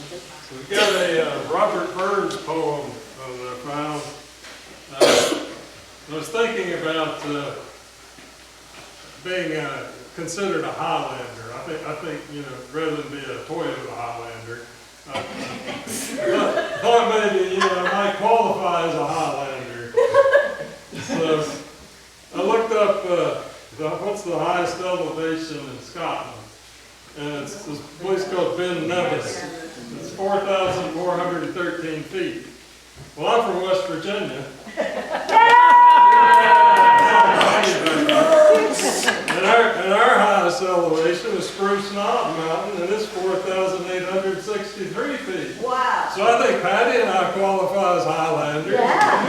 So we got a Robert Burns poem that I found. I was thinking about being considered a Highlander. I think rather than be a Toyota Highlander, thought maybe I might qualify as a Highlander. So I looked up what's the highest elevation in Scotland, and it's this place called Ben Nevis. It's 4,413 feet. Well, I'm from West Virginia. And our highest elevation is Spruce Mountain, and it's 4,863 feet. Wow. So I think Patty and I qualify as Highlanders. Yeah.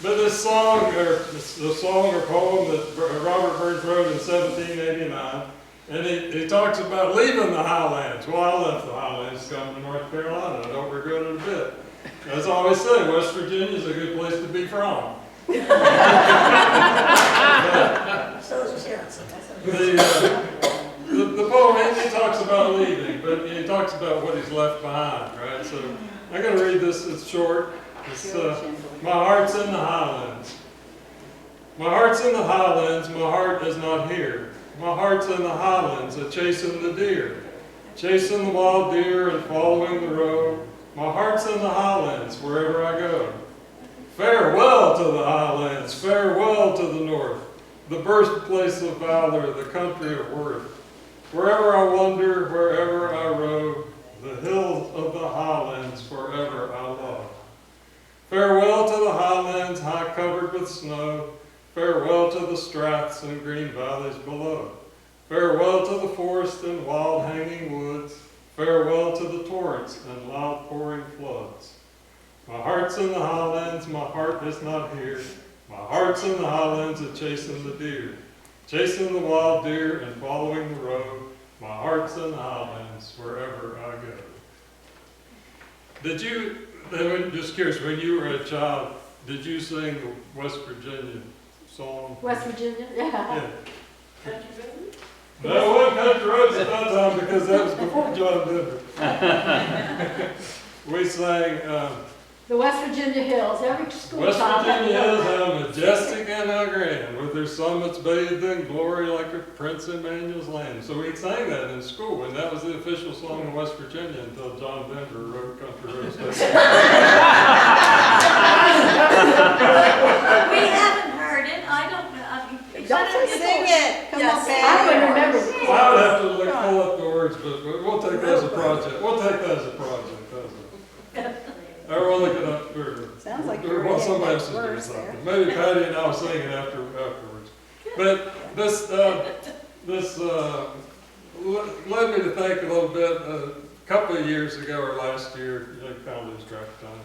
But this song, or poem that Robert Burns wrote in 1789, and he talks about leaving the Highlands. Well, I left the Highlands to come to North Carolina. I don't regret it a bit. As I always say, West Virginia is a good place to be from. The poem, he talks about leaving, but he talks about what he's left behind, right? So I'm going to read this. It's short. It's, my heart's in the Highlands. My heart's in the Highlands. My heart is not here. My heart's in the Highlands, a-chasing the deer, chasing the wild deer and following the road. My heart's in the Highlands, wherever I go. Farewell to the Highlands, farewell to the north, the birthplace of valor, the country of worth. Wherever I wander, wherever I rove, the hills of the Highlands forever I love. Farewell to the Highlands, high covered with snow. Farewell to the straths and green valleys below. Farewell to the forest and wild hanging woods. Farewell to the torrents and loud pouring floods. My heart's in the Highlands, my heart is not here. My heart's in the Highlands a-chasing the deer, chasing the wild deer and following the road. My heart's in the Highlands wherever I go. Did you, just curious, when you were a child, did you sing the West Virginia song? West Virginia? Yeah. Country Roads? No, it wasn't Country Roads at that time because that was before John Denver. We sang the West Virginia Hills, every school. West Virginia Hills, how majestic and how grand, with their summits bathed in glory like a Prince Emmanuel's land. So we sang that in school, and that was the official song in West Virginia until John Denver wrote Country Roads. We haven't heard it. I don't know. Don't sing it. Come on, Patty. I don't remember. I would have to pull up the words, but we'll take that as a project. We'll take that as a project. Or we'll look it up. Sounds like somebody else is doing something. Maybe Patty and I will sing it afterwards. But this led me to think a little bit. A couple of years ago or last year, I kind of lose track of time.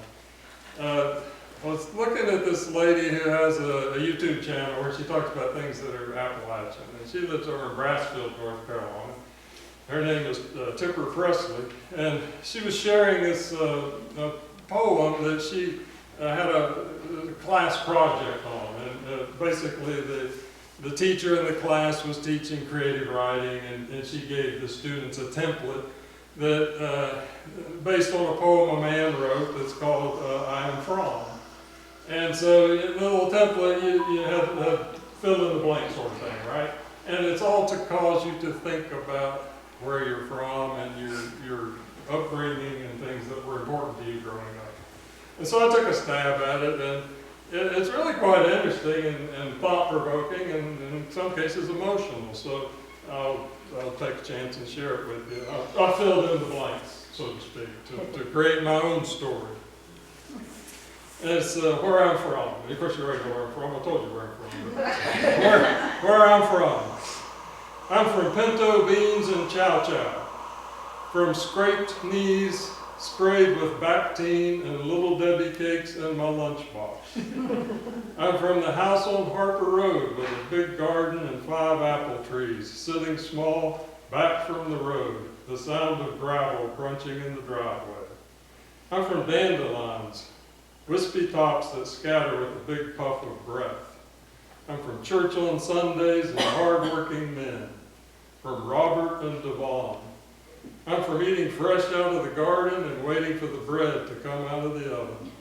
I was looking at this lady who has a YouTube channel where she talks about things that are Appalachian. And she lives over in Brassfield, North Carolina. Her name is Tipper Presley. And she was sharing this poem that she had a class project on. And basically the teacher in the class was teaching creative writing, and she gave the students a template that based on a poem a man wrote that's called I Am From. And so in the little template, you have fill in the blank sort of thing, right? And it's all to cause you to think about where you're from and your upbringing and things that were important to you growing up. And so I took a stab at it, and it's really quite interesting and thought-provoking, and in some cases emotional. So I'll take a chance and share it with you. I filled in the blanks, so to speak, to create my own story. And it's where I'm from. Of course, you already know where I'm from. I told you where I'm from. Where I'm from. I'm from pinto beans and chow chow. From scraped knees, sprayed with Bactine and Little Debbie cakes in my lunchbox. I'm from the house on Harper Road with a big garden and 5 apple trees, sitting small back from the road, the sound of gravel crunching in the driveway. I'm from dandelions, wispy tops that scatter with a big puff of breath. I'm from church on Sundays and hard-working men, from Robert and Devon, I'm from eating fresh out of the garden and waiting for the bread to come out of the oven.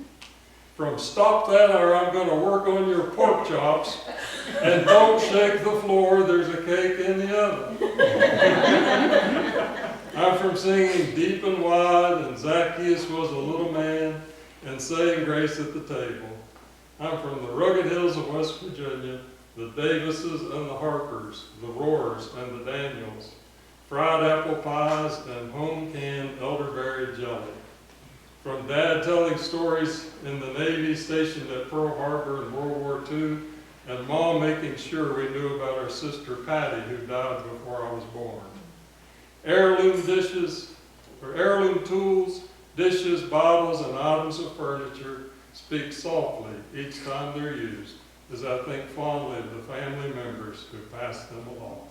From stop that or I'm going to work on your pork chops, and don't shake the floor, there's a cake in the oven. I'm from singing deep and wide, and Zacchaeus was a little man, and saying grace at the table. I'm from the rugged hills of West Virginia, the Davises and the Harpers, the Roars and the Daniels, fried apple pies and home-canned elderberry jelly. From Dad telling stories in the Navy stationed at Pearl Harbor in World War II, and Mom making sure we knew about our sister Patty, who died before I was born. Heirloom dishes, or heirloom tools, dishes, bottles, and items of furniture speak softly each time they're used, as I think fondly of the family members who passed them along.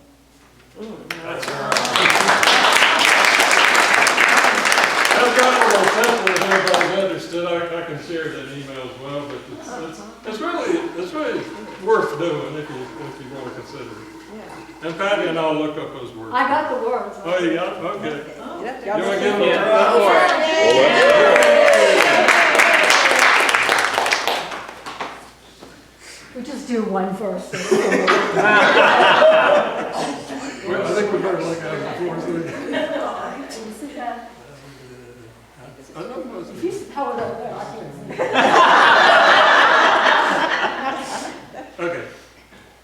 That's where I've got a little template if everybody's interested. I can share that email as well, but it's really worth doing if you want to consider it. Yeah. And Patty and I'll look up those words. I got the words. Oh, you got it? Okay. Yep, You want to give them a try? We just do one first. Well, I think we better look at it before. I don't know. If you hold it over there, I can't see. Okay.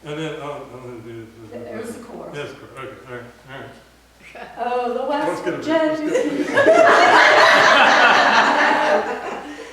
And then I'll do There's the chorus. yes, okay, all right. Oh, the West Let's get it.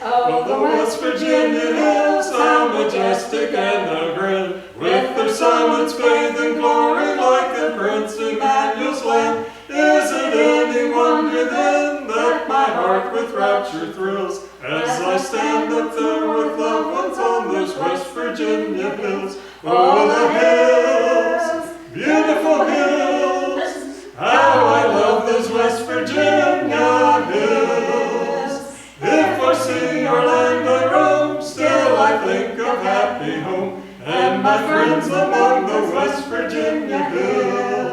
Oh, the West Virginia hills, how majestic and how grand, with their summits bathed in glory like the Prince Emmanuel's land. Is it any wonder then that my heart with rapture thrills, as I stand up there with loved ones on those West Virginia hills? Oh, the hills, beautiful hills, how I love those West Virginia hills. If I see your land I roam, still I think of happy home, and my friends among the West Virginia hills.